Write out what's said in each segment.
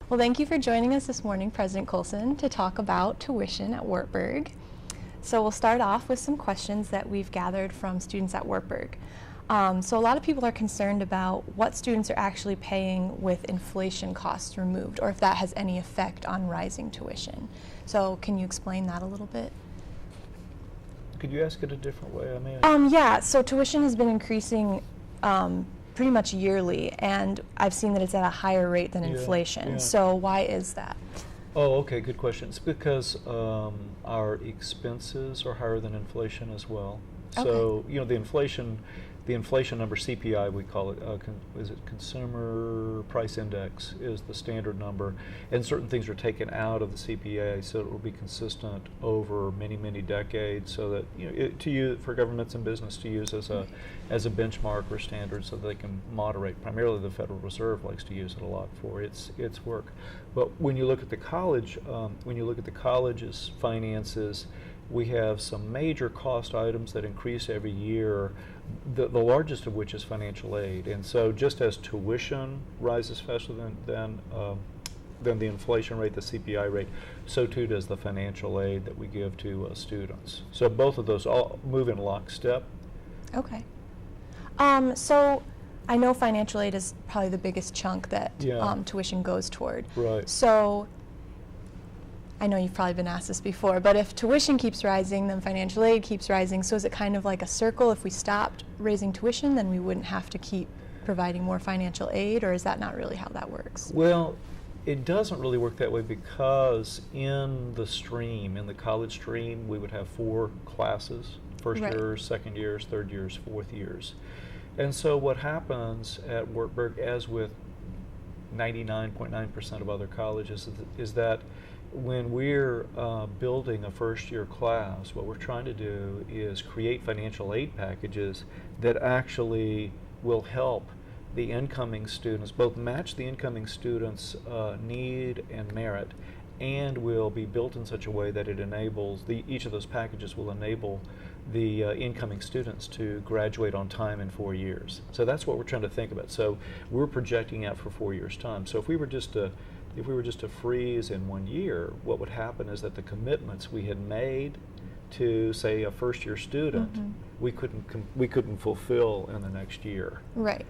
Well, thank you for joining us this morning, President Colson, to talk about tuition at Wartburg. So we'll start off with some questions that we've gathered from students at Wartburg. So a lot of people are concerned about what students are actually paying with inflation costs removed, or if that has any effect on rising tuition. So can you explain that a little bit? Could you ask it a different way? Yeah, so tuition has been increasing pretty much yearly, and I've seen that it's at a higher rate than inflation. Yeah. So why is that? Oh, okay, good question. It's because our expenses are higher than inflation as well. So, Okay. you know, the inflation number, CPI, we call it, is it Consumer Price Index is the standard number, and certain things are taken out of the CPA so it will be consistent over many, many decades, so that, you know, for governments and business to use as a benchmark or standard, so they can moderate. Primarily, the Federal Reserve likes to use it a lot for its work. But when you look at the college, college's finances, we have some major cost items that increase every year, the largest of which is financial aid. And so just as tuition rises faster than the inflation rate, the CPI rate, so too does the financial aid that we give to students. So both of those all move in lockstep. Okay. So I know financial aid is probably the biggest chunk that tuition goes toward. Right. So I know you've probably been asked this before, but if tuition keeps rising, then financial aid keeps rising. So is it kind of like a circle? If we stopped raising tuition, then we wouldn't have to keep providing more financial aid, or is that not really how that works? Well, it doesn't really work that way, because in the college stream, we would have 4 classes: first years, second years, third years, fourth years. And so what happens at Wartburg, as with 99.9% of other colleges, is that when we're building a first-year class, what we're trying to do is create financial aid packages that actually will help the incoming students, both match the incoming students' need and merit, and will be built in such a way that it enables, each of those packages will enable the incoming students to graduate on time in 4 years. So that's what we're trying to think about. So we're projecting out for 4 years' time. So if we were just to freeze in 1 year, what would happen is that the commitments we had made to, say, a first-year student, we couldn't fulfill in the next year. Right.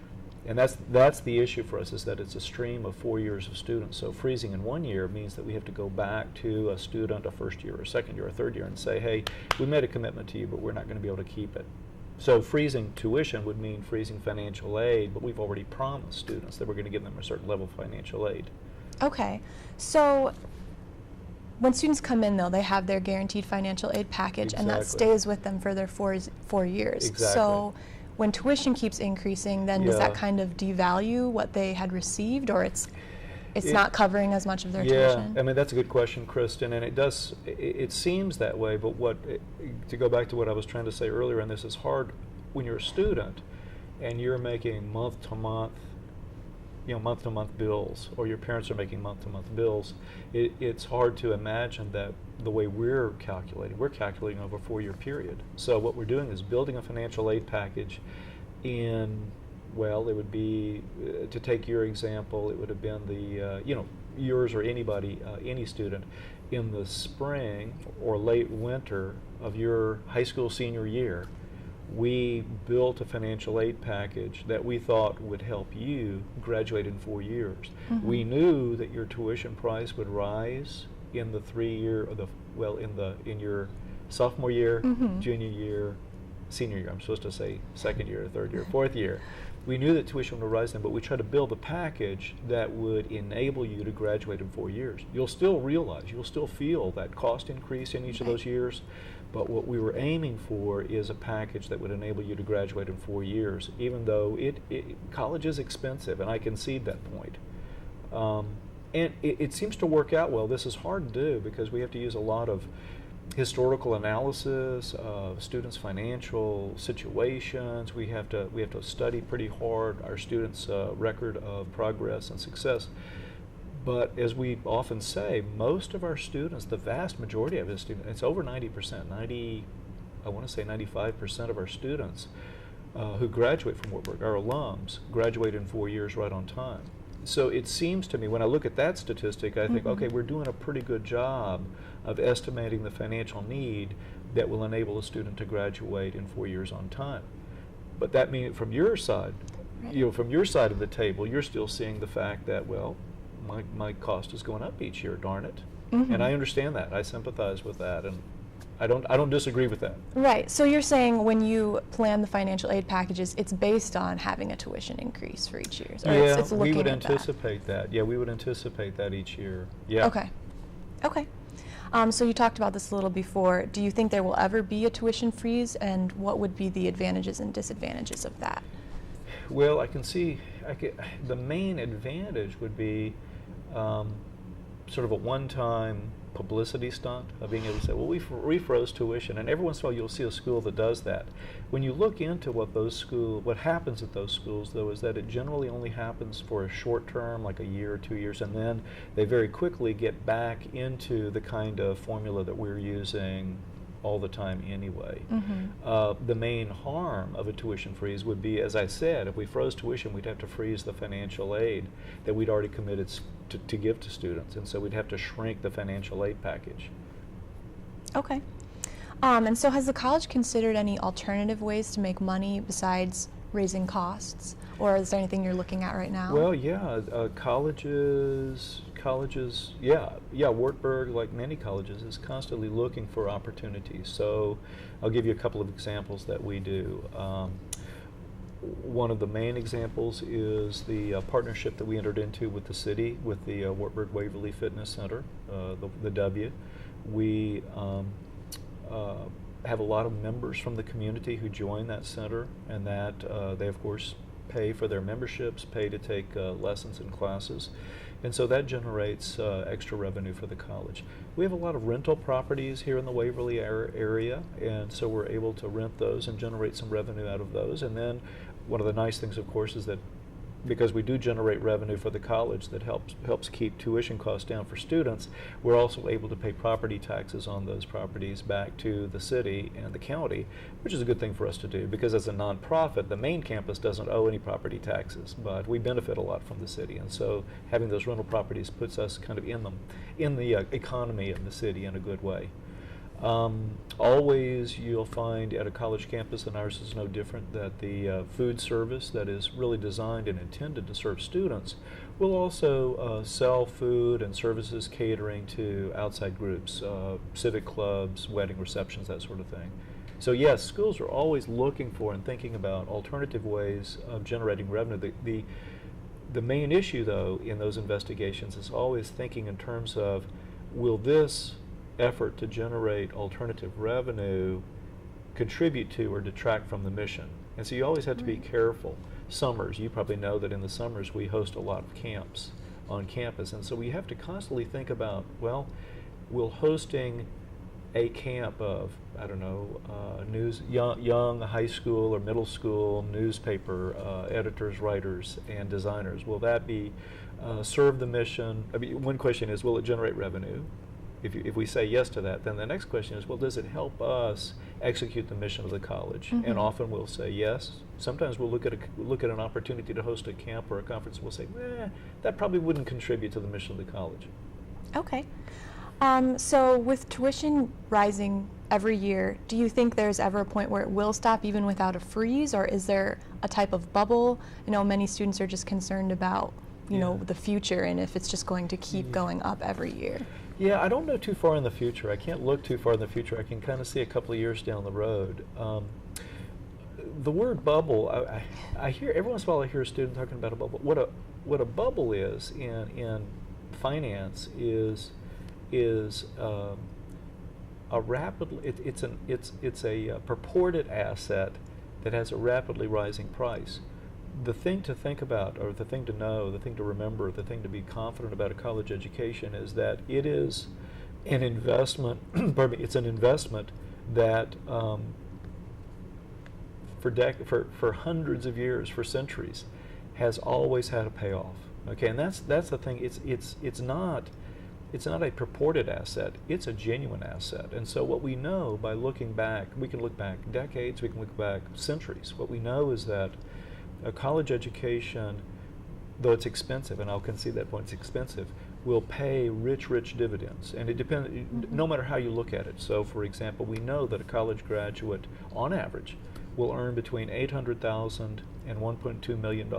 And that's the issue for us, is that it's a stream of 4 years of students. So freezing in 1 year means that we have to go back to a student, a first year, or second year, or third year, and say, hey, we made a commitment to you, but we're not going to be able to keep it. So freezing tuition would mean freezing financial aid, but we've already promised students that we're going to give them a certain level of financial aid. Okay. So when students come in, though, they have their guaranteed financial aid package, and that stays with them for their 4 years. Exactly. So when tuition keeps increasing, then does that kind of devalue what they had received, or it's not covering as much of their tuition? Yeah, I mean, that's a good question, Kristin, and it seems that way, but to go back to what I was trying to say earlier, and this is hard when you're a student and you're making month-to-month bills, or your parents are making month-to-month bills, it's hard to imagine that the way we're calculating over a 4-year period. So what we're doing is building a financial aid package it would be, to take your example, it would have been yours or any student, in the spring or late winter of your high school senior year. We built a financial aid package that we thought would help you graduate in 4 years. We knew that your tuition price would rise in the 3-year, in your sophomore year, junior year, senior year. I'm supposed to say second year, third year, fourth year. We knew that tuition would rise then, but we tried to build a package that would enable you to graduate in 4 years. You'll still feel that cost increase in each of those years, but what we were aiming for is a package that would enable you to graduate in 4 years, even though college is expensive, and I concede that point. And it seems to work out well. This is hard to do because we have to use a lot of historical analysis of students' financial situations. We have to study pretty hard our students' record of progress and success. But as we often say, most of our students, the vast majority of the students, it's over 90%, I want to say 95% of our students who graduate from Wartburg, our alums, graduate in 4 years right on time. So it seems to me, when I look at that statistic, I think, Mhm. okay, we're doing a pretty good job of estimating the financial need that will enable a student to graduate in 4 years on time. But that means from your side, Right. from your side of the table, you're still seeing the fact that, well, my cost is going up each year, darn it. And Mhm. I understand that. I sympathize with that, and I don't disagree with that. Right. So you're saying when you plan the financial aid packages, it's based on having a tuition increase for each year, or Yeah, it's we looking would at that. anticipate that. Yeah, we would anticipate that each year. Yeah. Okay. Okay. So you talked about this a little before. Do you think there will ever be a tuition freeze, and what would be the advantages and disadvantages of that? Well, I can see, the main advantage would be sort of a one-time publicity stunt of being able to say, well, we froze tuition, and every once in a while you'll see a school that does that. When you look into what happens at those schools, though, is that it generally only happens for a short term, like a year or 2 years, and then they very quickly get back into the kind of formula that we're using all the time anyway. Mm-hmm. The main harm of a tuition freeze would be, as I said, if we froze tuition, we'd have to freeze the financial aid that we'd already committed to give to students, and so we'd have to shrink the financial aid package. Okay. And so has the college considered any alternative ways to make money besides raising costs? Or is there anything you're looking at right now? Well, yeah, colleges, yeah, Wartburg, like many colleges, is constantly looking for opportunities. So I'll give you a couple of examples that we do. One of the main examples is the partnership that we entered into with the city, with the Wartburg Waverly Fitness Center, the W. We have a lot of members from the community who join that center, and that they, of course, pay for their memberships, pay to take lessons and classes, and so that generates extra revenue for the college. We have a lot of rental properties here in the Waverly area, and so we're able to rent those and generate some revenue out of those. And then one of the nice things, of course, is that because we do generate revenue for the college that helps keep tuition costs down for students, we're also able to pay property taxes on those properties back to the city and the county, which is a good thing for us to do, because as a nonprofit, the main campus doesn't owe any property taxes, but we benefit a lot from the city, and so having those rental properties puts us kind of in the economy of the city in a good way. Always you'll find at a college campus, and ours is no different, that the food service that is really designed and intended to serve students will also sell food and services catering to outside groups, civic clubs, wedding receptions, that sort of thing. So yes, schools are always looking for and thinking about alternative ways of generating revenue. The main issue, though, in those investigations is always thinking in terms of, will this effort to generate alternative revenue contribute to or detract from the mission? And so you always have to be careful. Summers, you probably know that in the summers we host a lot of camps on campus, and so we have to constantly think about, well, will hosting a camp of, I don't know, young high school or middle school newspaper editors, writers, and designers, will that be serve the mission? I mean, one question is, will it generate revenue? If we say yes to that, then the next question is, well, does it help us execute the mission of the college? Mm-hmm. And often we'll say yes. Sometimes we'll look at an opportunity to host a camp or a conference, and we'll say, that probably wouldn't contribute to the mission of the college. Okay. So with tuition rising every year, do you think there's ever a point where it will stop even without a freeze, or is there a type of bubble? You know, many students are just concerned about, you know, the future and if it's just going to keep going up every year. Yeah, I don't know too far in the future. I can't look too far in the future. I can kind of see a couple of years down the road. The word bubble, I hear every once in a while I hear a student talking about a bubble. What a bubble is in finance is a rapidly it's a purported asset that has a rapidly rising price. The thing to think about, or the thing to know, the thing to remember, the thing to be confident about a college education is that it is an investment. Pardon me, it's an investment that for hundreds of years, for centuries, has always had a payoff. Okay, and that's the thing. It's not a purported asset. It's a genuine asset. And so what we know by looking back, we can look back decades, we can look back centuries. What we know is that a college education though it's expensive, and I'll concede that point, it's expensive, will pay rich, rich dividends. And it depends, no matter how you look at it. So, for example, we know that a college graduate, on average, will earn between $800,000 and $1.2 million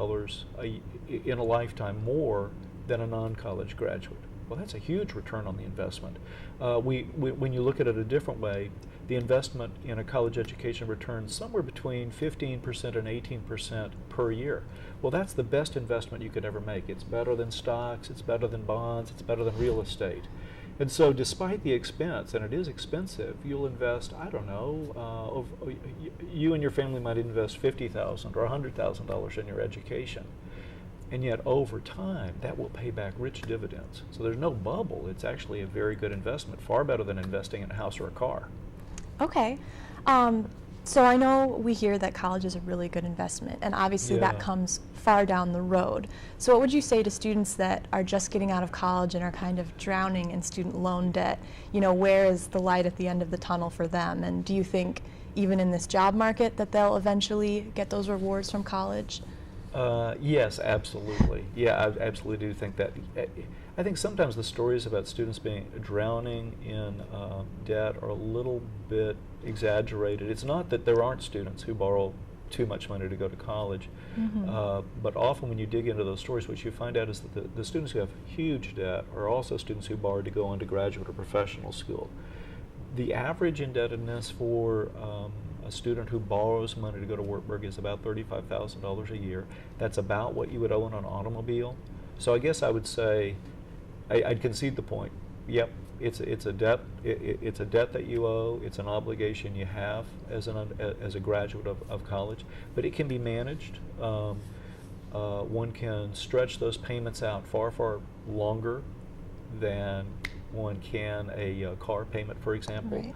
in a lifetime more than a non-college graduate. Well, that's a huge return on the investment. When you look at it a different way, the investment in a college education returns somewhere between 15% and 18% per year. Well, that's the best investment you could ever make. It's better than stocks, it's better than bonds, it's better than real estate. And so despite the expense, and it is expensive, you'll invest, I don't know, you and your family might invest $50,000 or $100,000 in your education. And yet over time, that will pay back rich dividends. So there's no bubble. It's actually a very good investment, far better than investing in a house or a car. Okay. So I know we hear that college is a really good investment, and obviously that comes far down the road. So what would you say to students that are just getting out of college and are kind of drowning in student loan debt? You know, where is the light at the end of the tunnel for them? And do you think even in this job market that they'll eventually get those rewards from college? Yes, absolutely. Yeah, I absolutely do think that. I think sometimes the stories about students drowning in debt are a little bit exaggerated. It's not that there aren't students who borrow too much money to go to college, but often when you dig into those stories, what you find out is that the students who have huge debt are also students who borrowed to go on to graduate or professional school. The average indebtedness for a student who borrows money to go to Wartburg is about $35,000 a year. That's about what you would owe on an automobile. So I guess I would say, I'd concede the point. Yep, it's a debt. It's a debt that you owe. It's an obligation you have as a graduate of college, but it can be managed. One can stretch those payments out far, far longer than one can a car payment, for example. Right.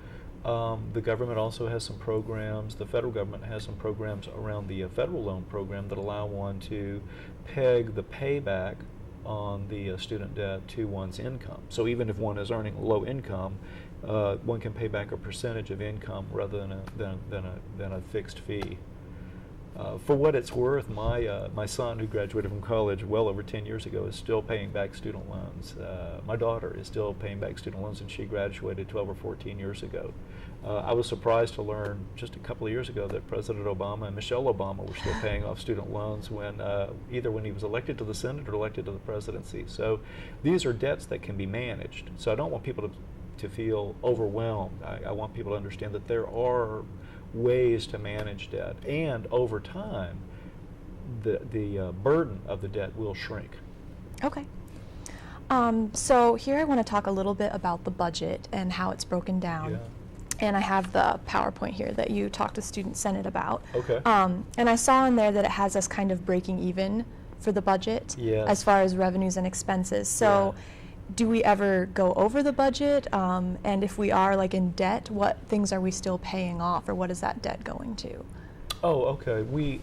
The government also has some programs, the federal government has some programs around the federal loan program that allow one to peg the payback on the student debt to one's income. So even if one is earning low income, one can pay back a percentage of income rather than a fixed fee. For what it's worth, my son, who graduated from college well over 10 years ago, is still paying back student loans. My daughter is still paying back student loans, and she graduated 12 or 14 years ago. I was surprised to learn just a couple of years ago that President Obama and Michelle Obama were still paying off student loans either when he was elected to the Senate or elected to the presidency. So these are debts that can be managed. So I don't want people to feel overwhelmed. I want people to understand that there are ways to manage debt, and over time the burden of the debt will shrink. Okay. So here I want to talk a little bit about the budget and how it's broken down. Yeah. And I have the PowerPoint here that you talked to Student Senate about. Okay. And I saw in there that it has us kind of breaking even for the budget as far as revenues and expenses. So do we ever go over the budget? And if we are like in debt, what things are we still paying off, or what is that debt going to? Oh, okay.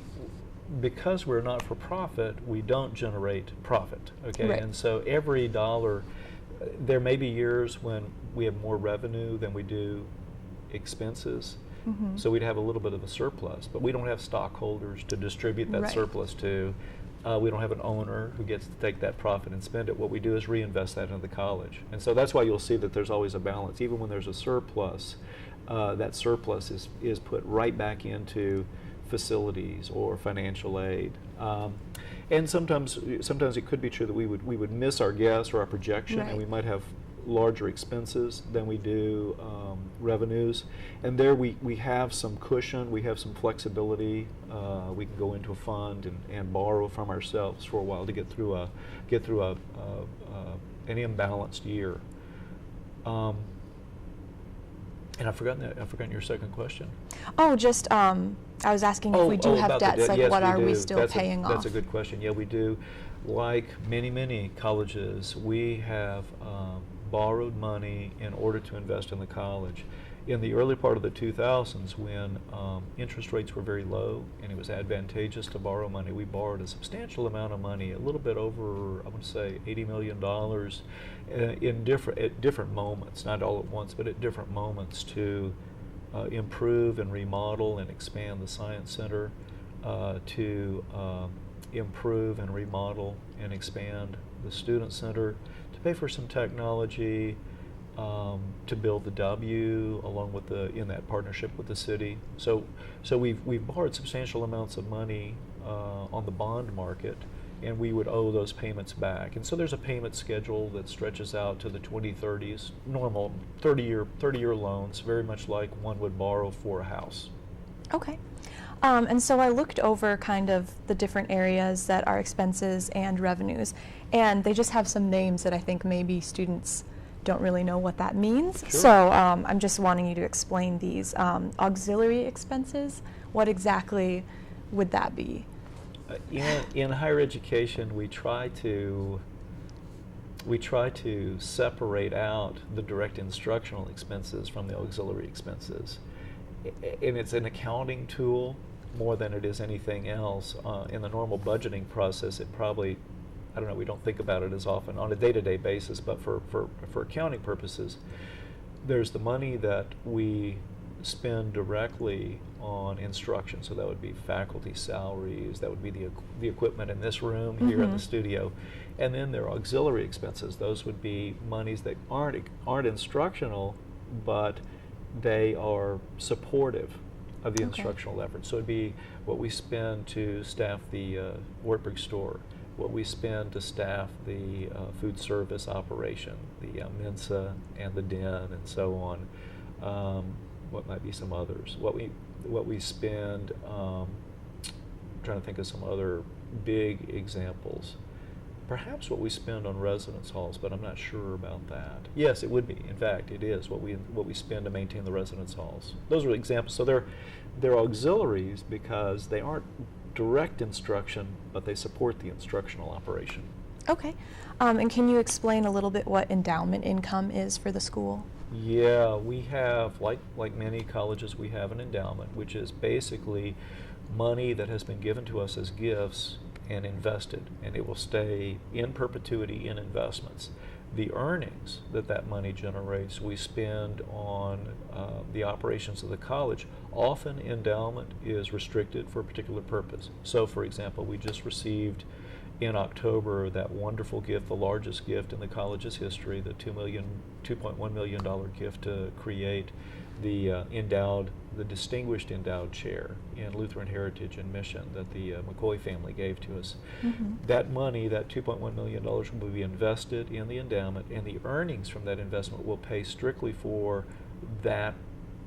Because we're not for profit, we don't generate profit. Okay. Right. And so every dollar, there may be years when we have more revenue than we do expenses. So we'd have a little bit of a surplus, but we don't have stockholders to distribute that surplus to. We don't have an owner who gets to take that profit and spend it. What we do is reinvest that into the college. And so that's why you'll see that there's always a balance. Even when there's a surplus, that surplus is put right back into facilities or financial aid. And sometimes it could be true that we would miss our guess or our projection, and we might have larger expenses than we do revenues, and there we have some cushion, we have some flexibility. We can go into a fund and borrow from ourselves for a while to get through an imbalanced year. And I've forgotten your second question. Oh, just I was asking if we do have debts, debt. like Yes, what are we do. still paying off? That's a good question. Yeah, we do. Like many colleges, we have borrowed money in order to invest in the college. In the early part of the 2000s, when interest rates were very low and it was advantageous to borrow money, we borrowed a substantial amount of money, a little bit over, I would say, $80 million at different moments, not all at once, but at different moments, to improve and remodel and expand the Science Center, to improve and remodel and expand the student center, to pay for some technology, to build the W along with in that partnership with the city. So we've borrowed substantial amounts of money on the bond market, and we would owe those payments back. And so there's a payment schedule that stretches out to the 2030s, normal 30-year loans, very much like one would borrow for a house. Okay. And so I looked over kind of the different areas that are expenses and revenues, and they just have some names that I think maybe students don't really know what that means. Sure. So I'm just wanting you to explain these. Auxiliary expenses, what exactly would that be? In higher education, we try to separate out the direct instructional expenses from the auxiliary expenses. And it's an accounting tool more than it is anything else. In the normal budgeting process, it probably, I don't know, we don't think about it as often on a day-to-day basis, but for accounting purposes, there's the money that we spend directly on instruction. So that would be faculty salaries, that would be the equipment in this room here in the studio. And then there are auxiliary expenses. Those would be monies that aren't instructional, but they are supportive of the instructional effort. So it'd be what we spend to staff the Wartburg store, what we spend to staff the food service operation, the Mensa and the Den and so on. What might be some others? What we spend, trying to think of some other big examples. Perhaps what we spend on residence halls, but I'm not sure about that. Yes, it would be. In fact, it is what we spend to maintain the residence halls. Those are examples. So they're auxiliaries because they aren't direct instruction, but they support the instructional operation. Okay. And can you explain a little bit what endowment income is for the school? Yeah, we have, like many colleges, we have an endowment, which is basically money that has been given to us as gifts and invested, and it will stay in perpetuity in investments. The earnings that money generates, we spend on the operations of the college. Often endowment is restricted for a particular purpose. So, for example, we just received in October that wonderful gift, the largest gift in the college's history, the $2.1 million gift to create the distinguished endowed chair in Lutheran Heritage and Mission that the McCoy family gave to us. That money, that $2.1 million, will be invested in the endowment, and the earnings from that investment will pay strictly for that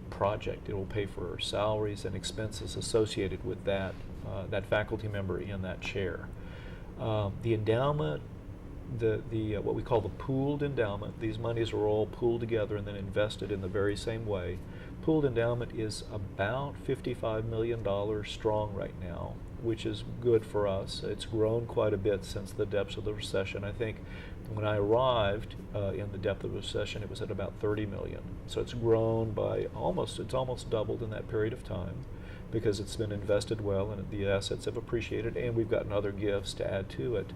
project. It will pay for salaries and expenses associated with that faculty member in that chair. The endowment, what we call the pooled endowment, these monies are all pooled together and then invested in the very same way. Pooled endowment is about $55 million strong right now, which is good for us. It's grown quite a bit since the depths of the recession. I think when I arrived in the depth of the recession, it was at about 30 million. So it's grown by it's almost doubled in that period of time, because it's been invested well and the assets have appreciated, and we've gotten other gifts to add to it.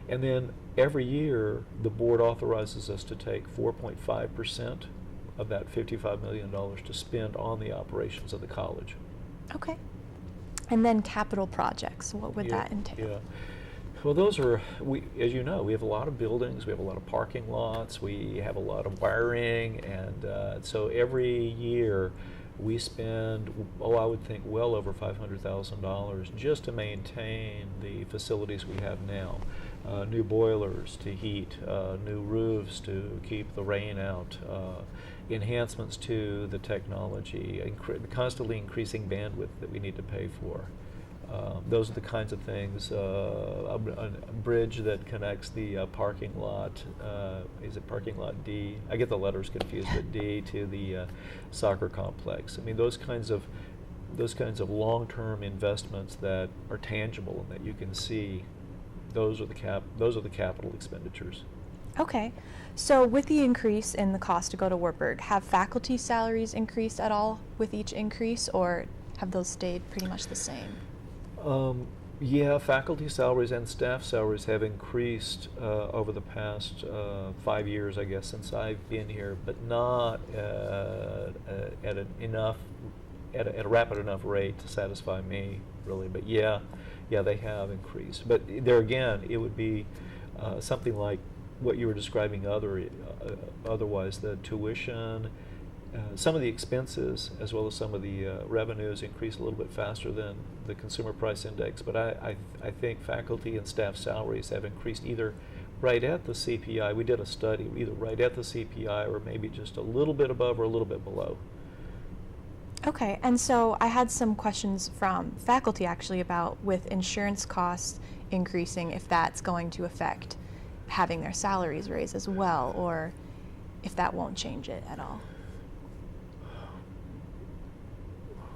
And then every year the board authorizes us to take 4.5% of that $55 million to spend on the operations of the college. Okay. And then capital projects, what would that entail? Yeah. Well, those are, as you know, we have a lot of buildings, we have a lot of parking lots, we have a lot of wiring, and so every year we spend, I would think, well over $500,000 just to maintain the facilities we have now. New boilers to heat, new roofs to keep the rain out, enhancements to the technology, constantly increasing bandwidth that we need to pay for. Those are the kinds of things. A bridge that connects the parking lot, is it parking lot D? I get the letters confused, but D to the soccer complex. I mean, those kinds of long-term investments that are tangible and that you can see. Those are the capital expenditures. Okay. So with the increase in the cost to go to Wartburg, have faculty salaries increased at all with each increase, or have those stayed pretty much the same? Yeah, faculty salaries and staff salaries have increased over the past 5 years, I guess, since I've been here, but not at at a rapid enough rate to satisfy me, really. But yeah, they have increased. But there again, it would be something like what you were describing otherwise, the tuition, some of the expenses as well as some of the revenues increase a little bit faster than the consumer price index. But I think faculty and staff salaries have increased either right at the CPI. We did a study, either right at the CPI or maybe just a little bit above or a little bit below. Okay, and so I had some questions from faculty actually about with insurance costs increasing, if that's going to affect having their salaries raised as well, or if that won't change it at all.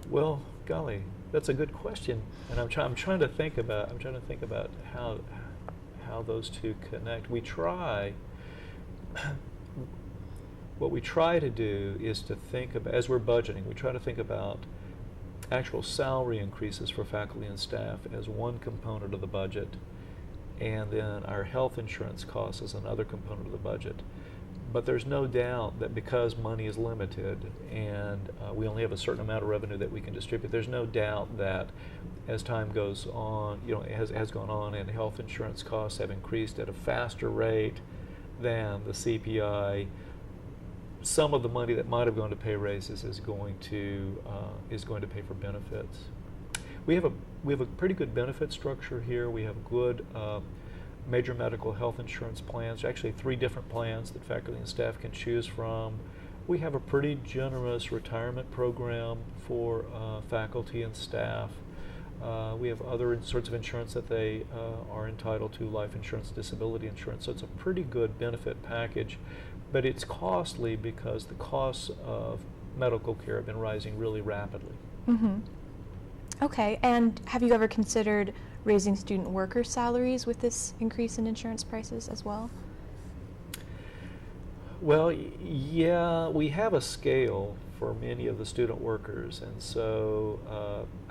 Well, golly, that's a good question, and I'm trying to think about how those two connect. What we try to do is to think about, as we're budgeting, we try to think about actual salary increases for faculty and staff as one component of the budget, and then our health insurance costs as another component of the budget. But there's no doubt that because money is limited and we only have a certain amount of revenue that we can distribute, there's no doubt that as time goes on, it has gone on, and health insurance costs have increased at a faster rate than the CPI. Some of the money that might have gone to pay raises is going to pay for benefits. We have a pretty good benefit structure here. We have good major medical health insurance plans. Actually, 3 different plans that faculty and staff can choose from. We have a pretty generous retirement program for faculty and staff. We have other sorts of insurance that they are entitled to, life insurance, disability insurance. So it's a pretty good benefit package. But it's costly because the costs of medical care have been rising really rapidly. Mm-hmm. Okay, and have you ever considered raising student worker salaries with this increase in insurance prices as well? Well, yeah, we have a scale for many of the student workers, and so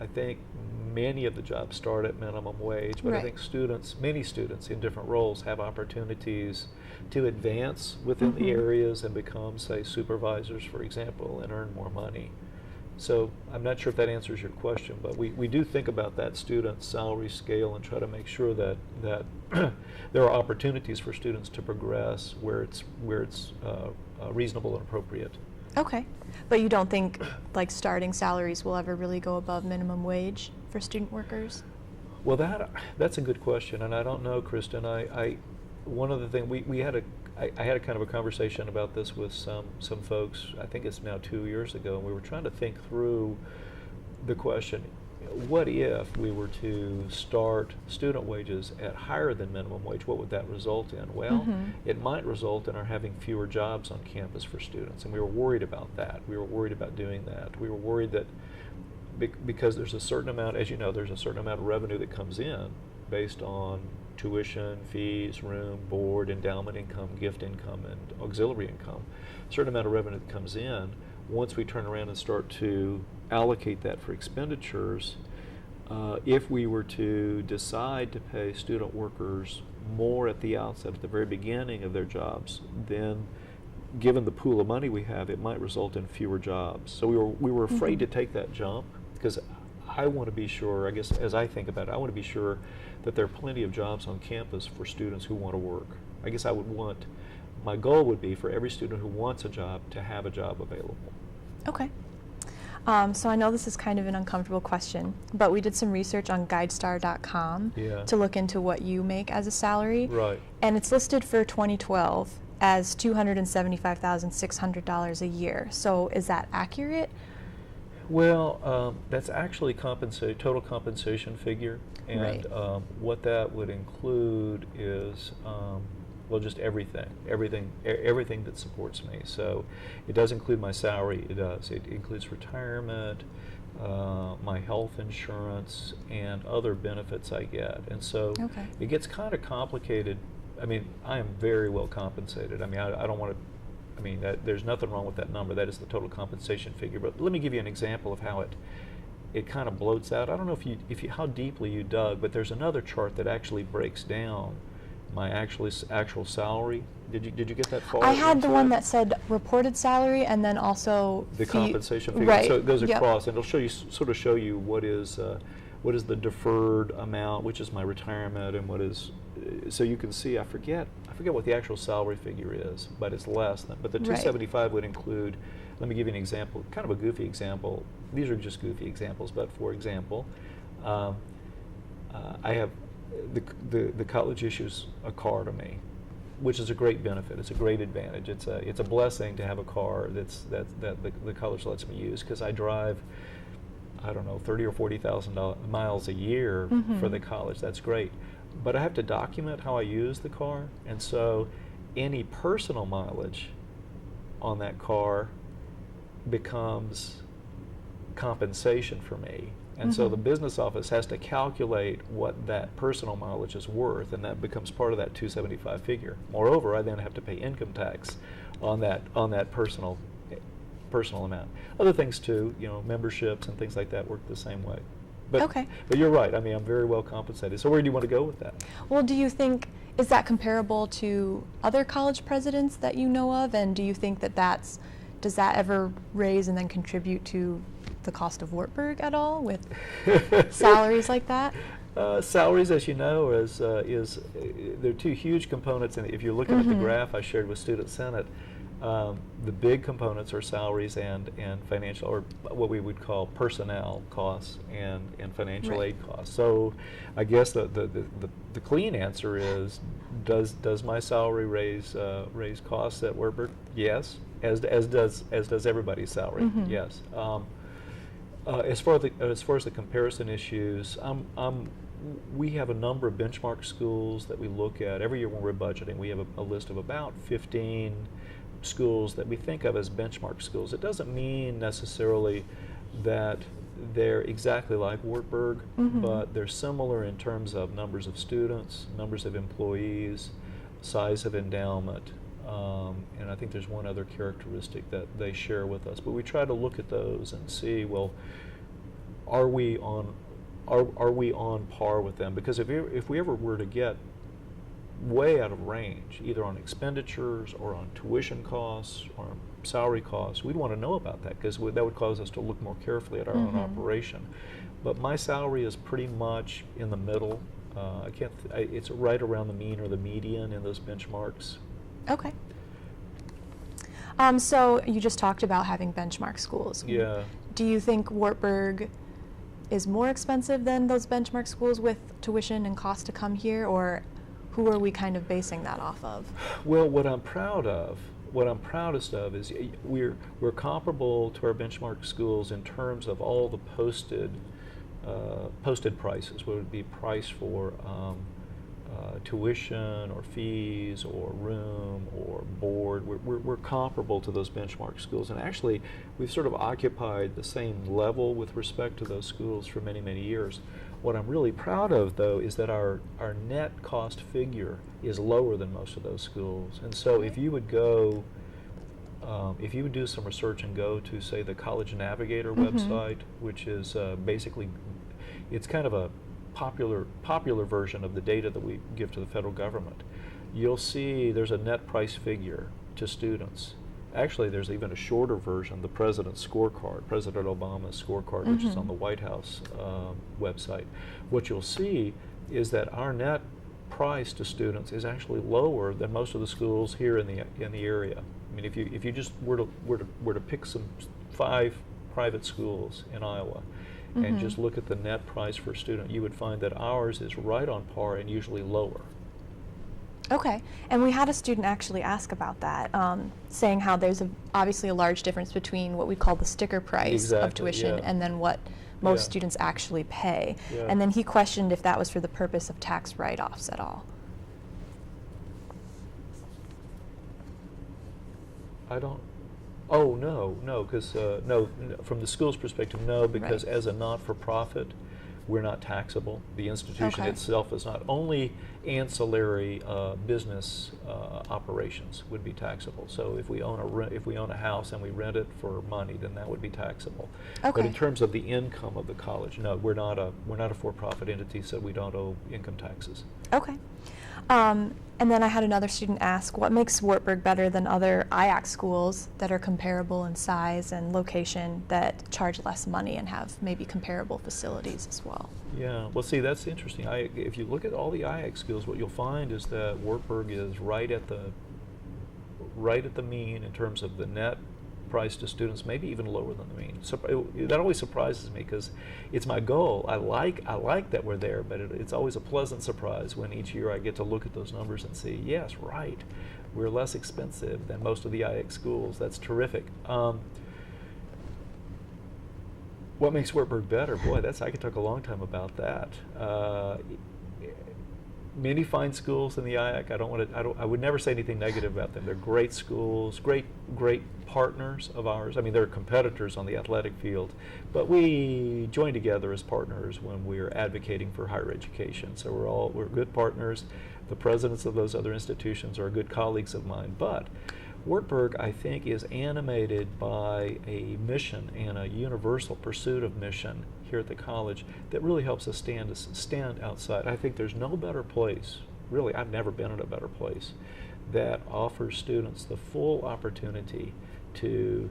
I think many of the jobs start at minimum wage, but right. I think many students in different roles have opportunities to advance within the areas and become, say, supervisors, for example, and earn more money. So I'm not sure if that answers your question, but we do think about that student salary scale and try to make sure that there are opportunities for students to progress where it's reasonable and appropriate. Okay, but you don't think like starting salaries will ever really go above minimum wage for student workers? Well, that's a good question, and I don't know, Kristin. One of the things I had a kind of a conversation about this with some folks. I think it's now 2 years ago, and we were trying to think through the question: what if we were to start student wages at higher than minimum wage? What would that result in? Well, it might result in our having fewer jobs on campus for students, and we were worried about that. We were worried about doing that. We were worried that because there's a certain amount, as you know, there's a certain amount of revenue that comes in based on tuition, fees, room, board, endowment income, gift income, and auxiliary income. A certain amount of revenue that comes in. Once we turn around and start to allocate that for expenditures, if we were to decide to pay student workers more at the outset, at the very beginning of their jobs, then given the pool of money we have, it might result in fewer jobs. So we were afraid to take that jump because I want to be sure, I guess as I think about it, I want to be sure that there are plenty of jobs on campus for students who want to work. I guess my goal would be for every student who wants a job to have a job available. Okay. So I know this is kind of an uncomfortable question, but we did some research on GuideStar.com to look into what you make as a salary. Right. And it's listed for 2012 as $275,600 a year. So is that accurate? Well, that's actually total compensation figure, and right. What that would include is well, just everything that supports me. So it does include my salary. It does. It includes retirement, my health insurance, and other benefits I get. And so it gets kind of complicated. I mean, I am very well compensated. I mean, I don't want to. I mean, there's nothing wrong with that number. That is the total compensation figure. But let me give you an example of how it kind of bloats out. I don't know how deeply you dug, but there's another chart that actually breaks down my actual salary. Did you get that far? I had the into one it? that said reported salary and then also The compensation figure. Right. So it goes Yep. across, and it'll show you what is the deferred amount, which is my retirement, and what is. So you can see. I forget what the actual salary figure is, but it's less than. But the Right. 275 would include. Let me give you an example, kind of a goofy example. These are just goofy examples, but for example, I have the college issues a car to me, which is a great benefit. It's a great advantage. It's a blessing to have a car that the college lets me use, because I drive, I don't know, 30 or 40,000 miles a year for the college. That's great, but I have to document how I use the car, and so any personal mileage on that car becomes compensation for me. And so the business office has to calculate what that personal mileage is worth, and that becomes part of that 275 figure. Moreover, I then have to pay income tax on that personal amount. Other things too, memberships and things like that work the same way. But, Okay. But you're right. I mean, I'm very well compensated. So where do you want to go with that? Well, do you think, is that comparable to other college presidents that you know of? And do you think does that ever raise and then contribute to the cost of Wartburg at all with salaries like that? Salaries, as you know, there are two huge components. And if you're looking at the graph I shared with Student Senate, the big components are salaries and financial, or what we would call personnel costs and financial aid costs. So I guess the clean answer is, does my salary raise costs at Wartburg? Yes, as does everybody's salary. Yes. As far as the comparison issues, we have a number of benchmark schools that we look at every year when we're budgeting. We have a list of about 15 schools that we think of as benchmark schools. It doesn't mean necessarily that they're exactly like Wartburg, but they're similar in terms of numbers of students, numbers of employees, size of endowment, and I think there's one other characteristic that they share with us. But we try to look at those and see, well, are we on par with them? Because if we ever were to get way out of range, either on expenditures or on tuition costs or on salary costs, we'd want to know about that, because that would cause us to look more carefully at our own operation. But my salary is pretty much in the middle. It's right around the mean or the median in those benchmarks. Okay. So you just talked about having benchmark schools. Yeah. Do you think Wartburg is more expensive than those benchmark schools with tuition and cost to come here, or who are we kind of basing that off of? Well, what I'm proudest of is we're comparable to our benchmark schools in terms of all the posted prices, what would be price for tuition or fees or room or board. We're comparable to those benchmark schools, and actually we've sort of occupied the same level with respect to those schools for many, many years. What I'm really proud of, though, is that our net cost figure is lower than most of those schools. And so if you would do some research and go to, say, the College Navigator website, which is basically, it's kind of a popular version of the data that we give to the federal government, you'll see there's a net price figure to students. Actually, there's even a shorter version, the President's Scorecard, President Obama's scorecard, which is on the White House website. What you'll see is that our net price to students is actually lower than most of the schools here in the area. I mean, if you just were to pick some 5 private schools in Iowa, and just look at the net price for a student, you would find that ours is right on par and usually lower. Okay, and we had a student actually ask about that, saying how there's obviously a large difference between what we call the sticker price of tuition and then what most students actually pay. Yeah. And then he questioned if that was for the purpose of tax write-offs at all. No, because from the school's perspective, no, because as a not-for-profit, we're not taxable. The institution itself is not. Only ancillary business operations would be taxable. So if we own a house and we rent it for money, then that would be taxable. Okay. But in terms of the income of the college, no, we're not a for-profit entity, so we don't owe income taxes. Okay. And then I had another student ask, what makes Wartburg better than other IAC schools that are comparable in size and location that charge less money and have maybe comparable facilities as well? Yeah, well, see, that's interesting. If you look at all the IAC schools, what you'll find is that Wartburg is right at the mean in terms of the net price to students, maybe even lower than the mean. So that always surprises me because it's my goal. I like that we're there, but it's always a pleasant surprise when each year I get to look at those numbers and see, yes, right, we're less expensive than most of the IX schools. That's terrific. What makes Wartburg better? Boy, I could talk a long time about that. Many fine schools in the IAC. I would never say anything negative about them. They're great schools, great partners of ours. I mean, they're competitors on the athletic field, but we join together as partners when we're advocating for higher education. So we're good partners. The presidents of those other institutions are good colleagues of mine. But Wartburg, I think, is animated by a mission and a universal pursuit of mission here at the college that really helps us stand outside. I think there's no better place, really, I've never been in a better place, that offers students the full opportunity to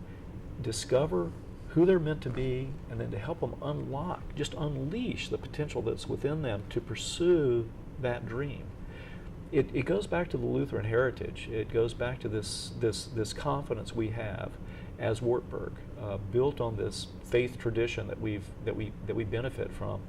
discover who they're meant to be and then to help them unleash the potential that's within them to pursue that dream. It goes back to the Lutheran heritage. It goes back to this confidence we have as Wartburg, built on this faith tradition that we benefit from.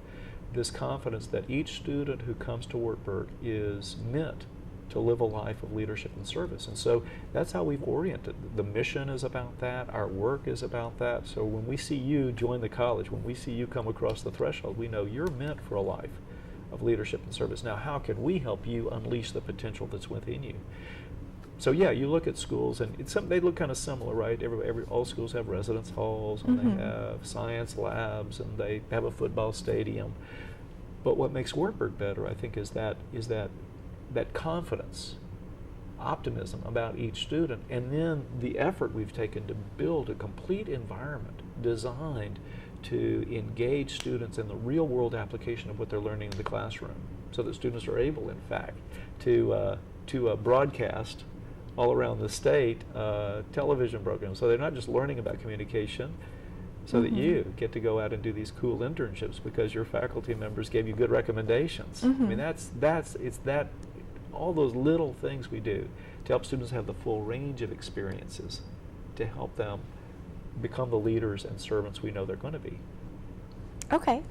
This confidence that each student who comes to Wartburg is meant to live a life of leadership and service. And so that's how we've oriented. The mission is about that. Our work is about that. So when we see you join the college, when we see you come across the threshold, we know you're meant for a life of leadership and service. Now, how can we help you unleash the potential that's within you? So yeah, you look at schools, and they look kind of similar, right? All schools have residence halls, and they have science labs, and they have a football stadium. But what makes Wartburg better, I think, is that confidence, optimism about each student, and then the effort we've taken to build a complete environment designed to engage students in the real-world application of what they're learning in the classroom, so that students are able, in fact, to broadcast all around the state television programs. So they're not just learning about communication, so that you get to go out and do these cool internships because your faculty members gave you good recommendations. I mean, all those little things we do to help students have the full range of experiences to help them become the leaders and servants we know they're going to be. Okay.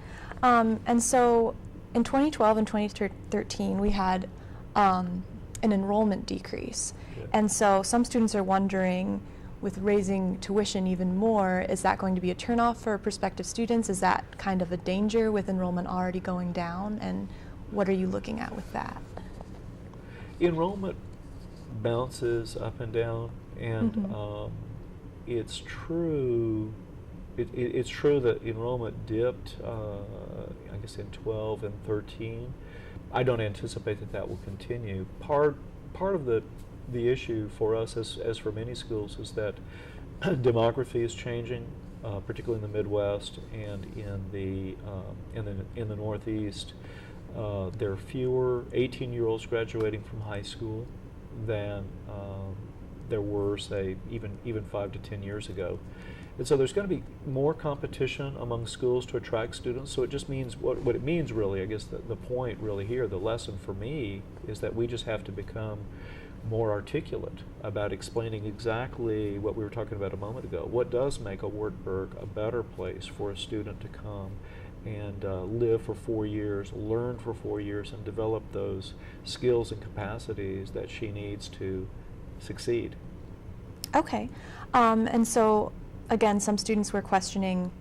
And so in 2012 and 2013, we had an enrollment decrease. Yeah. And so some students are wondering, with raising tuition even more, is that going to be a turnoff for prospective students? Is that kind of a danger with enrollment already going down? And what are you looking at with that? Enrollment bounces up and down, and it's true. It's true that enrollment dipped, I guess, in 12 and 13. I don't anticipate that will continue. Part of the issue for us, as for many schools, is that demography is changing, particularly in the Midwest and in the Northeast. There are fewer 18-year-olds graduating from high school than there were, say, even 5 to 10 years ago. And so there's going to be more competition among schools to attract students. So it just means, what it means really, I guess the point really here, the lesson for me, is that we just have to become more articulate about explaining exactly what we were talking about a moment ago. What does make a Wartburg a better place for a student to come and live for 4 years, learn for 4 years, and develop those skills and capacities that she needs to succeed? Okay. And so, again, some students were questioning,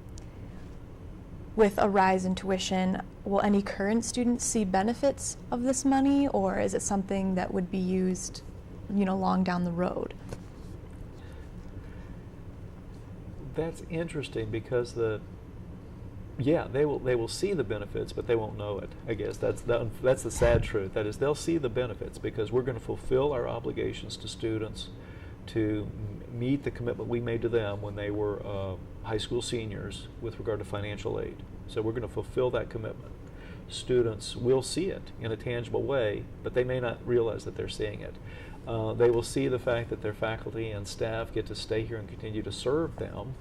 with a rise in tuition, will any current students see benefits of this money, or is it something that would be used, long down the road? That's interesting, because they will see the benefits, but they won't know it. I guess that's the sad truth. That is, they'll see the benefits because we're going to fulfill our obligations to students to meet the commitment we made to them when they were high school seniors with regard to financial aid. So we're going to fulfill that commitment. students will see it in a tangible way, but they may not realize that they're seeing it. They will see the fact that their faculty and staff get to stay here and continue to serve them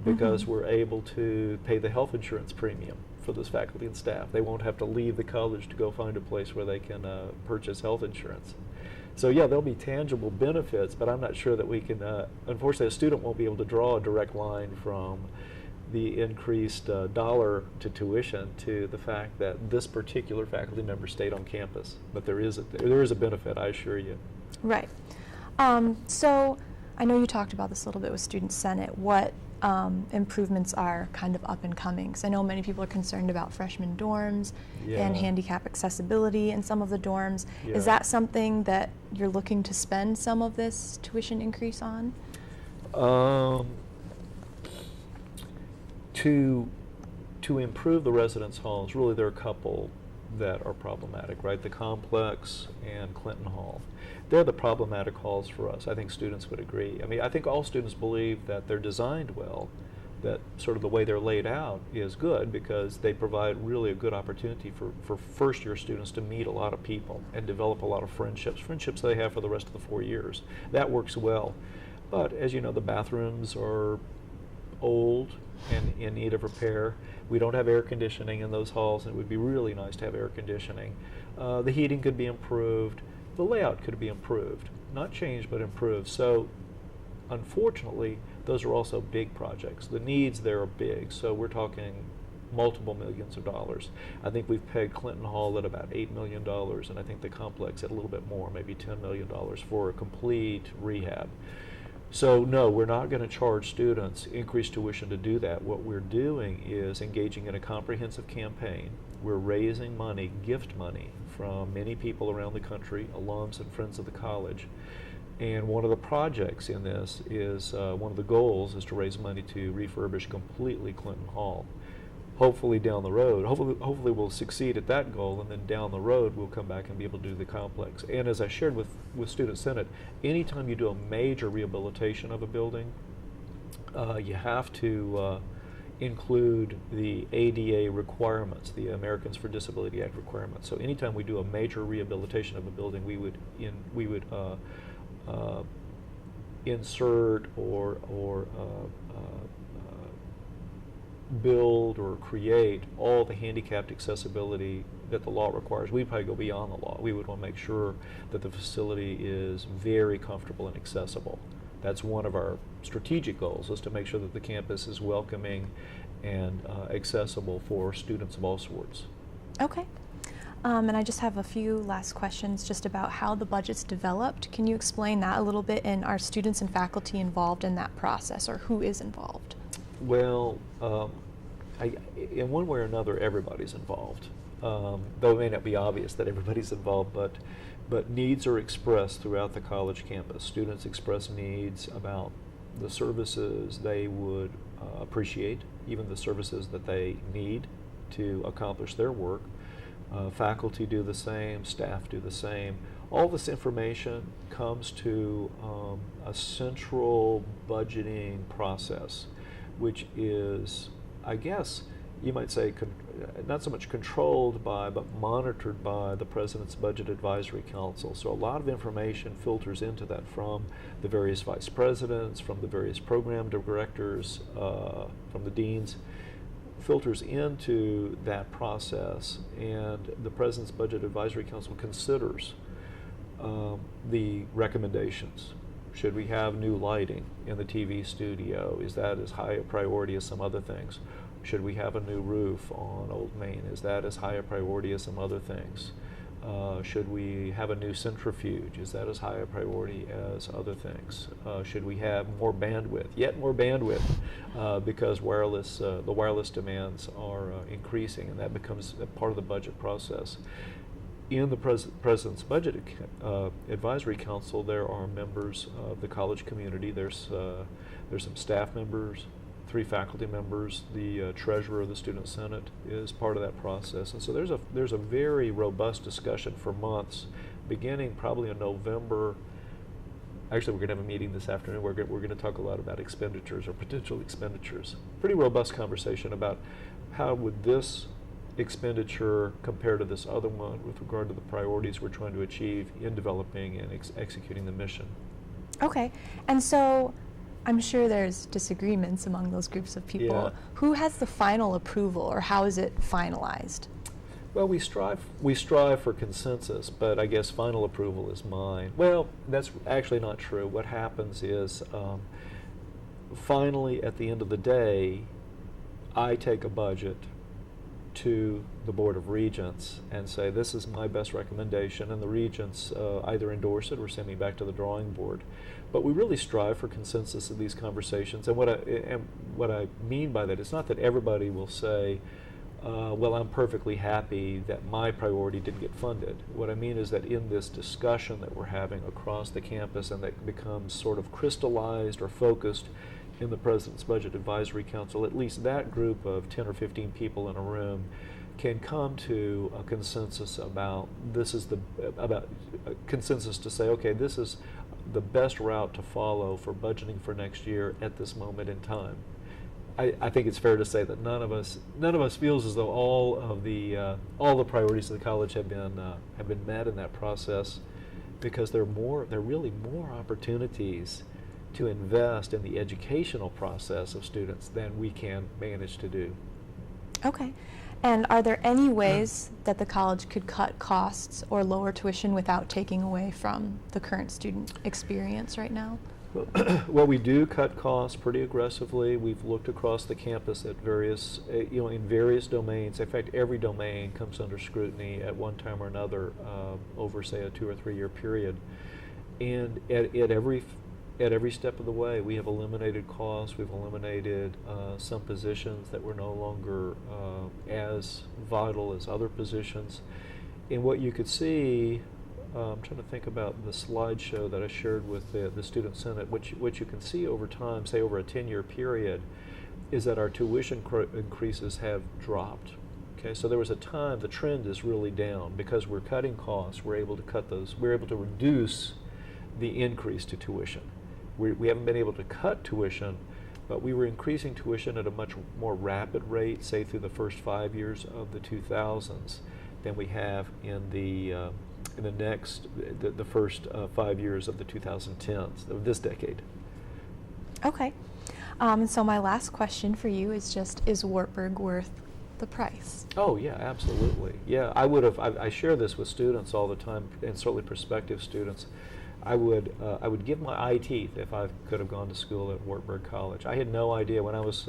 because we're able to pay the health insurance premium for those faculty and staff. They won't have to leave the college to go find a place where they can purchase health insurance. So yeah, there'll be tangible benefits, but I'm not sure that we can, unfortunately a student won't be able to draw a direct line from the increased dollar to tuition to the fact that this particular faculty member stayed on campus. But there is a benefit, I assure you. Right. So I know you talked about this a little bit with Student Senate. What improvements are kind of up and coming? Because I know many people are concerned about freshman dorms and handicap accessibility in some of the dorms. Yeah. Is that something that you're looking to spend some of this tuition increase on? To improve the residence halls, really there are a couple that are problematic, right? The Complex and Clinton Hall. They're the problematic halls for us. I think students would agree. I mean, I think all students believe that they're designed well, that sort of the way they're laid out is good because they provide really a good opportunity for first-year students to meet a lot of people and develop a lot of friendships they have for the rest of the 4 years. That works well. But as you know, the bathrooms are old and in need of repair. We don't have air conditioning in those halls, and it would be really nice to have air conditioning. The heating could be improved. The layout could be improved. Not changed, but improved. So, unfortunately, those are also big projects. The needs there are big, so we're talking multiple millions of dollars. I think we've pegged Clinton Hall at about $8 million, and I think the Complex at a little bit more, maybe $10 million for a complete rehab. So no, we're not going to charge students increased tuition to do that. What we're doing is engaging in a comprehensive campaign. We're raising money, gift money, from many people around the country, alums and friends of the college. And one of the projects in this is, one of the goals is to raise money to refurbish completely Clinton Hall. Hopefully down the road, hopefully we'll succeed at that goal, and then down the road we'll come back and be able to do the Complex. And as I shared with Student Senate, anytime you do a major rehabilitation of a building, you have to include the ADA requirements, the Americans for Disability Act requirements. So anytime we do a major rehabilitation of a building, we would insert or build or create all the handicapped accessibility that the law requires. We'd probably go beyond the law. We would want to make sure that the facility is very comfortable and accessible. That's one of our strategic goals, is to make sure that the campus is welcoming and accessible for students of all sorts. Okay. And I just have a few last questions just about how the budget's developed. Can you explain that a little bit, and are students and faculty involved in that process, or who is involved? Well, in one way or another, everybody's involved. Though it may not be obvious that everybody's involved, but needs are expressed throughout the college campus. Students express needs about the services they would appreciate, even the services that they need to accomplish their work. Faculty do the same, staff do the same. All this information comes to a central budgeting process, which is, I guess, you might say, not so much controlled by, but monitored by the President's Budget Advisory Council. So a lot of information filters into that from the various vice presidents, from the various program directors, from the deans, filters into that process, and the President's Budget Advisory Council considers the recommendations. Should we have new lighting in the TV studio? Is that as high a priority as some other things? Should we have a new roof on Old Main? Is that as high a priority as some other things? Should we have a new centrifuge? Is that as high a priority as other things? Should we have more bandwidth? Yet more bandwidth, because the wireless demands are increasing, and that becomes a part of the budget process. In the President's Budget Advisory Council, there are members of the college community. There's some staff members, 3 faculty members. The treasurer of the Student Senate is part of that process, and so there's a very robust discussion for months, beginning probably in November. Actually, we're going to have a meeting this afternoon. We're going to talk a lot about expenditures or potential expenditures. Pretty robust conversation about how would this expenditure compared to this other one with regard to the priorities we're trying to achieve in developing and executing the mission. Okay, and so I'm sure there's disagreements among those groups of people. Yeah. Who has the final approval, or how is it finalized? Well, we strive for consensus, but I guess final approval is mine. Well, that's actually not true. What happens is, finally, at the end of the day, I take a budget to the Board of Regents and say, this is my best recommendation, and the Regents either endorse it or send me back to the drawing board. But we really strive for consensus in these conversations, and what I mean by that, it's not that everybody will say, well, I'm perfectly happy that my priority didn't get funded. What I mean is that in this discussion that we're having across the campus, and that becomes sort of crystallized or focused in the President's Budget Advisory Council, at least that group of 10 or 15 people in a room can come to a consensus about consensus to say, okay, this is the best route to follow for budgeting for next year at this moment in time. I think it's fair to say that none of us feels as though all the priorities of the college have been met in that process, because there are really more opportunities to invest in the educational process of students than we can manage to do. Okay. And are there any ways that the college could cut costs or lower tuition without taking away from the current student experience right now? Well, we do cut costs pretty aggressively. We've looked across the campus at various, in various domains. In fact, every domain comes under scrutiny at one time or another over, say, a 2 or 3 year period. And at every step of the way, we have eliminated costs. We've eliminated some positions that were no longer as vital as other positions. And what you could see, I'm trying to think about the slideshow that I shared with the Student Senate, what you can see over time, say over a 10-year period, is that our tuition increases have dropped. Okay, so there was a time, the trend is really down because we're cutting costs. We're able to cut those. We're able to reduce the increase to tuition. We haven't been able to cut tuition, but we were increasing tuition at a much more rapid rate, say through the first 5 years of the 2000s, than we have in the first 5 years of the 2010s, of this decade. Okay. So my last question for you is just, is Wartburg worth the price? Oh yeah, absolutely. Yeah, I share this with students all the time, and certainly prospective students. I would give my eye teeth if I could have gone to school at Wartburg College. I had no idea when I was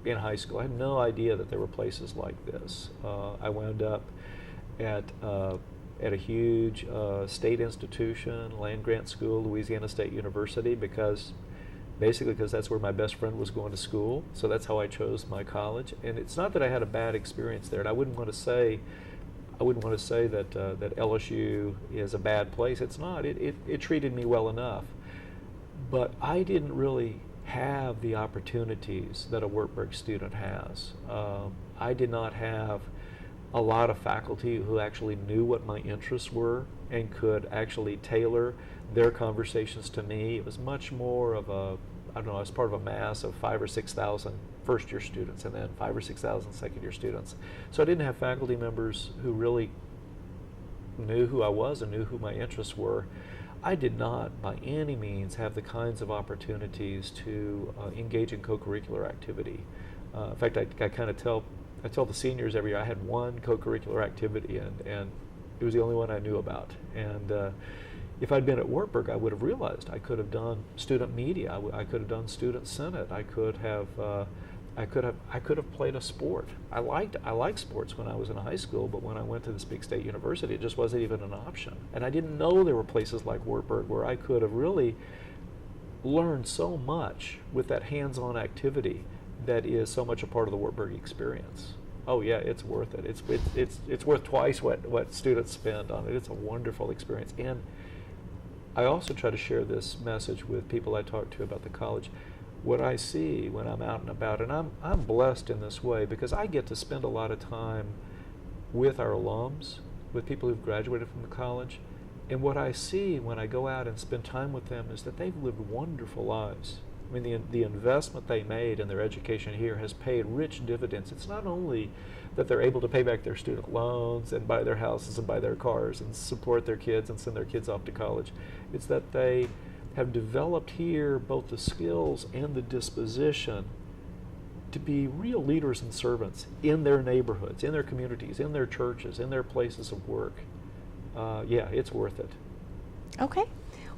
in high school. I had no idea that there were places like this. I wound up at a huge state institution, land-grant school, Louisiana State University, because that's where my best friend was going to school. So that's how I chose my college. And it's not that I had a bad experience there, and I wouldn't want to say that that LSU is a bad place. It's not. It treated me well enough, but I didn't really have the opportunities that a Wartburg student has. I did not have a lot of faculty who actually knew what my interests were and could actually tailor their conversations to me. It was much more of I was part of a mass of 5,000 or 6,000 first-year students and then 5,000 or 6,000 second-year students. So I didn't have faculty members who really knew who I was and knew who my interests were. I did not, by any means, have the kinds of opportunities to engage in co-curricular activity. In fact, I kind of tell the seniors every year I had one co-curricular activity, and it was the only one I knew about. And if I'd been at Wartburg, I would have realized I could have done student media. I could have done student senate. I could have played a sport. I liked sports when I was in high school, but when I went to this big state university, it just wasn't even an option. And I didn't know there were places like Wartburg where I could have really learned so much with that hands-on activity that is so much a part of the Wartburg experience. Oh yeah, it's worth it. It's worth twice what students spend on it. It's a wonderful experience. And I also try to share this message with people I talk to about the college. What I see when I'm out and about, and I'm blessed in this way because I get to spend a lot of time with our alums, with people who've graduated from the college, and what I see when I go out and spend time with them is that they've lived wonderful lives. I mean, the investment they made in their education here has paid rich dividends. It's not only that they're able to pay back their student loans and buy their houses and buy their cars and support their kids and send their kids off to college. It's that they have developed here both the skills and the disposition to be real leaders and servants in their neighborhoods, in their communities, in their churches, in their places of work. Yeah, it's worth it. Okay.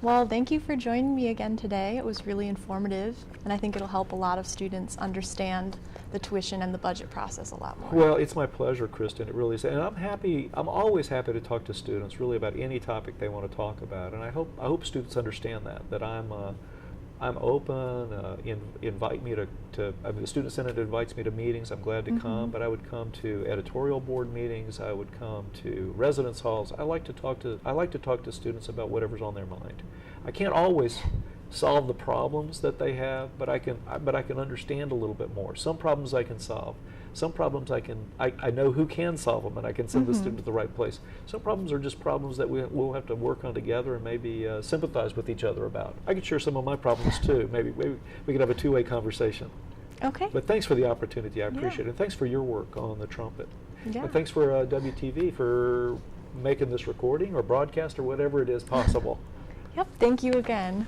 Well, thank you for joining me again today. It was really informative, and I think it'll help a lot of students understand the tuition and the budget process a lot more. Well, it's my pleasure, Kristin. It really is. And I'm always happy to talk to students really about any topic they want to talk about. And I hope students understand that I'm open, invite me to I mean, the Student Senate invites me to meetings, I'm glad to come, but I would come to editorial board meetings, I would come to residence halls. I like to talk to students about whatever's on their mind. I can't always solve the problems that they have, but I can understand a little bit more. Some problems I can solve. Some problems I know who can solve them, and I can send the student to the right place. Some problems are just problems that we'll have to work on together and maybe sympathize with each other about. I could share some of my problems too. Maybe we could have a two-way conversation. Okay. But thanks for the opportunity. I appreciate it. And thanks for your work on the trumpet. Yeah. And thanks for WTV for making this recording or broadcast or whatever it is possible. Yep. Thank you again.